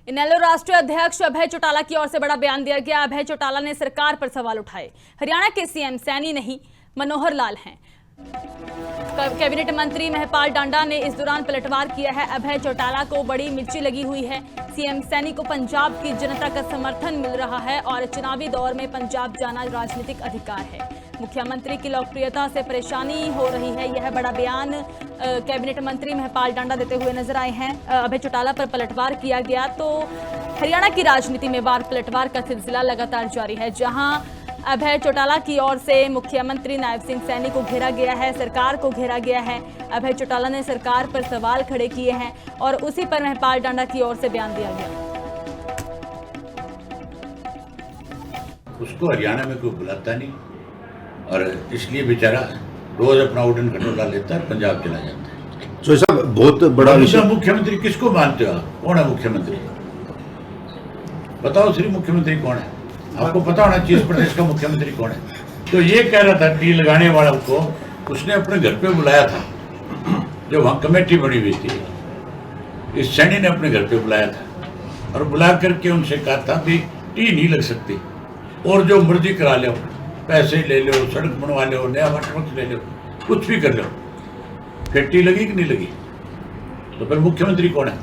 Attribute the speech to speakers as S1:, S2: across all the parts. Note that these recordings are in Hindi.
S1: इनेलो राष्ट्रीय अध्यक्ष अभय चौटाला की ओर से बड़ा बयान दिया गया। अभय चौटाला ने सरकार पर सवाल उठाए। हरियाणा के सीएम सैनी नहीं, मनोहर लाल हैं। कैबिनेट मंत्री महपाल डांडा ने इस दौरान पलटवार किया है। अभय चौटाला को बड़ी मिर्ची लगी हुई है। सीएम सैनी को पंजाब की जनता का समर्थन मिल रहा है और चुनावी दौर में पंजाब जाना राजनीतिक अधिकार है। मुख्यमंत्री की लोकप्रियता से परेशानी हो रही है। यह बड़ा बयान कैबिनेट मंत्री महपाल डांडा देते हुए नजर आए हैं। अभय चौटाला पर पलटवार किया गया तो हरियाणा की राजनीति में बार पलटवार का सिलसिला लगातार जारी है, जहां अभय चौटाला की ओर से मुख्यमंत्री नायब सिंह सैनी को घेरा गया है, सरकार को घेरा गया है। अभय चौटाला ने सरकार पर सवाल खड़े किए हैं और उसी पर महपाल डांडा की ओर से बयान दिया गया।
S2: उसको हरियाणा में कोई बुलाता नहीं और इसलिए बेचारा रोज अपना उड़न खटोला लेता है, पंजाब चला जाता है।
S3: तो साहब बहुत बड़ा विषय।
S2: मुख्यमंत्री किसको मानते हो आप? कौन है मुख्यमंत्री? बताओ श्री मुख्यमंत्री कौन है? आपको पता होना चाहिए इस प्रदेश का मुख्यमंत्री कौन है। तो ये कह रहा था टी लगाने वाला को उसने अपने घर पे बुलाया था, जो वहां कमेटी बनी हुई थी। इस सैनी ने अपने घर पे बुलाया था और बुला करके उनसे कहा था भी टी नहीं लग सकती और जो मर्जी करा लो, पैसे ले लो, सड़क बनवा लो, नया वाटर ले लो, कुछ भी कर लो। फिर टी लगी कि नहीं लगी? तो फिर मुख्यमंत्री कौन है?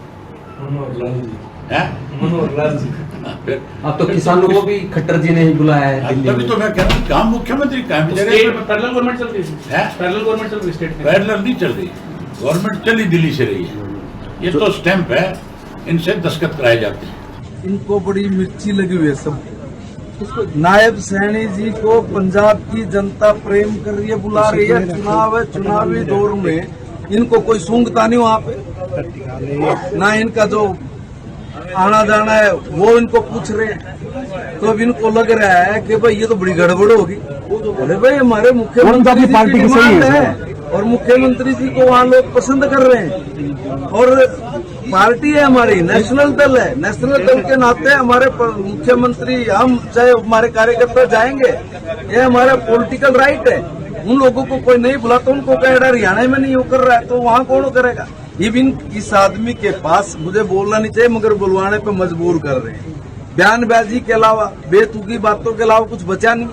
S4: मनोहर लाल जी।
S2: फिर
S4: अब तो किसानों को भी खट्टर जी ने ही बुलाया है।
S2: तभी तो मैं कह रहा हूँ काम मुख्यमंत्री का है।
S4: पैरेलल गवर्नमेंट चल रही है। पैरेलल गवर्नमेंट चल रही है स्टेट में।
S2: पैरेलल नहीं चल रही, गवर्नमेंट चली दिल्ली से रही है। ये तो स्टैंप है, इनसे दस्तखत कराए जाते हैं।
S5: इनको बड़ी मिर्ची लगी हुई है सब। नायब सैनी जी को पंजाब की जनता प्रेम कर रही है, बुला रही है। चुनाव है, चुनावी दौर में इनको कोई सूंघता नहीं वहाँ पे, ना इनका जो आना जाना है वो इनको पूछ रहे हैं। तो अब इनको लग रहा है कि भाई ये तो बड़ी गड़बड़ होगी। बोले भाई हमारे मुख्यमंत्री पार्टी की डिमांड है और मुख्यमंत्री जी को वहाँ लोग पसंद कर रहे हैं और पार्टी है हमारी, नेशनल दल है। नेशनल दल के नाते हमारे मुख्यमंत्री, हम चाहे हमारे कार्यकर्ता जाएंगे, ये हमारा पॉलिटिकल राइट है। उन लोगों को कोई नहीं बुलाता, उनको कह रहा हरियाणा में नहीं वो कर रहा है तो वहाँ कौन करेगा? इवन इस आदमी के पास मुझे बोलना नहीं चाहिए मगर बुलवाने पे मजबूर कर रहे हैं। बयानबाजी के अलावा, बेतुकी बातों के अलावा कुछ बचा नहीं।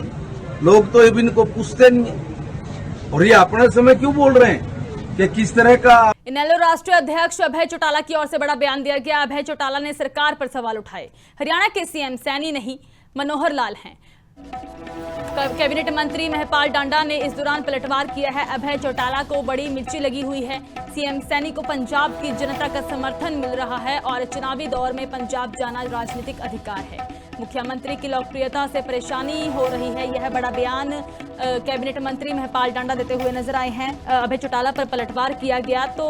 S5: लोग तो इवन को पूछते नहीं है और ये अपने समय क्यों बोल रहे हैं कि किस तरह का।
S1: इनेलो राष्ट्रीय अध्यक्ष अभय चौटाला की ओर से बड़ा बयान दिया गया। अभय चौटाला ने सरकार पर सवाल उठाए। हरियाणा के सीएम सैनी नहीं, मनोहर लाल हैं। कैबिनेट मंत्री महपाल डांडा ने इस दौरान पलटवार किया है। अभय चौटाला को बड़ी मिर्ची लगी हुई है। सीएम सैनी को पंजाब की जनता का समर्थन मिल रहा है और चुनावी दौर में पंजाब जाना राजनीतिक अधिकार है। मुख्यमंत्री की लोकप्रियता से परेशानी हो रही है। यह बड़ा बयान कैबिनेट मंत्री महपाल डांडा देते हुए नजर आए हैं। अभय चौटाला पर पलटवार किया गया तो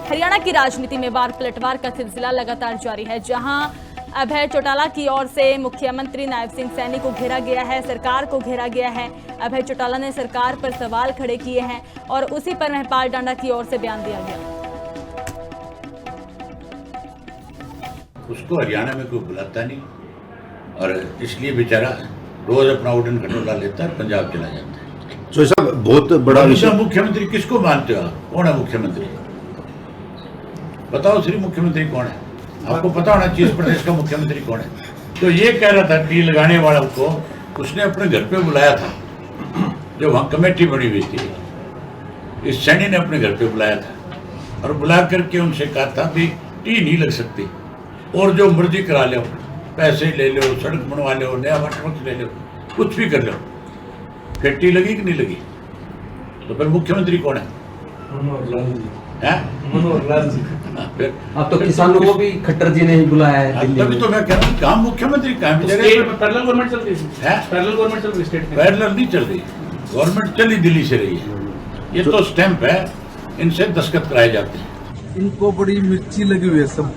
S1: हरियाणा की राजनीति में बार पलटवार का सिलसिला लगातार जारी है, जहां अभय चौटाला की ओर से मुख्यमंत्री नायब सिंह सैनी को घेरा गया है, सरकार को घेरा गया है। अभय चौटाला ने सरकार पर सवाल खड़े किए हैं और उसी पर महपाल डांडा की ओर से बयान दिया गया।
S2: उसको हरियाणा में कोई बुलाता नहीं और इसलिए बेचारा रोज अपना उड़न खटोला लेता है, पंजाब चला जाता है।
S3: तो साहब बहुत बड़ा विषय।
S2: मुख्यमंत्री किसको मानते हो आप? कौन है मुख्यमंत्री? बताओ श्री मुख्यमंत्री कौन है? आपको पता होना चाहिए इस प्रदेश का मुख्यमंत्री कौन है। तो ये कह रहा था टी लगाने वाला को उसने अपने घर पे बुलाया था, जो वहां कमेटी बनी हुई थी। इस सैनी ने अपने घर पे बुलाया था और बुला करके उनसे कहा था भी टी नहीं लग सकती और जो मर्जी करा लो, पैसे ले लो, सड़क बनवा लो, नया वाटर ले लो, कुछ भी कर लो। फिर टी लगी कि नहीं लगी? तो फिर मुख्यमंत्री कौन है?
S4: मनोहर लाल जी।
S2: मनोहर लाल जी। फिर
S4: अब तो किसानों को भी खट्टर जी ने ही बुलाया है।
S2: तभी तो मैं कह रहा हूँ काम मुख्यमंत्री का है।
S4: पैरेलल गवर्नमेंट चल रही है। पैरेलल गवर्नमेंट चल रही है स्टेट में।
S2: पैरेलल नहीं चल रही, गवर्नमेंट चली दिल्ली से रही है। ये तो स्टैंप है, इनसे दस्तखत कराए जाते हैं।
S5: इनको बड़ी मिर्ची लगी हुई है सब।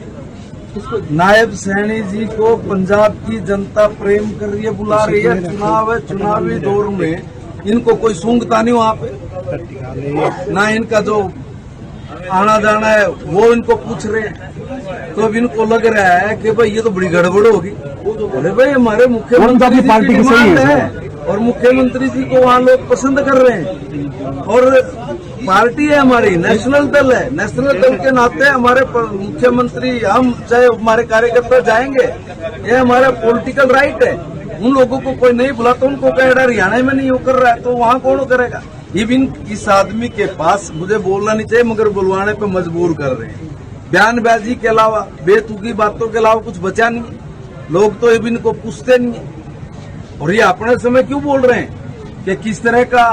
S5: नायब सैनी जी को पंजाब की जनता प्रेम कर रही है, बुला रही है। चुनाव है, चुनावी दौर में इनको कोई सूंघता नहीं वहाँ पे, ना इनका जो आना जाना है वो इनको पूछ रहे हैं। तो अब इनको लग रहा है कि भाई ये तो बड़ी गड़बड़ होगी। बोले भाई हमारे मुख्यमंत्री की डिमांड है और मुख्यमंत्री जी को वहाँ लोग पसंद कर रहे हैं। और पार्टी है हमारी, नेशनल दल है, नेशनल दल के नाते हमारे मुख्यमंत्री, हम चाहे हमारे कार्यकर्ता जाएंगे, ये हमारा पॉलिटिकल राइट है। उन लोगों को कोई नहीं बुलाता, उनको कह रहा हरियाणा में नहीं हो कर रहा है तो वहाँ कौन करेगा। इवन इस आदमी के पास मुझे बोलना नहीं चाहिए मगर बुलवाने पे मजबूर कर रहे हैं। बयानबाजी के अलावा, बेतुकी बातों के अलावा कुछ बचा नहीं है। लोग तो इवन को पूछते नहीं है। और ये अपने समय क्यों बोल रहे हैं कि किस तरह का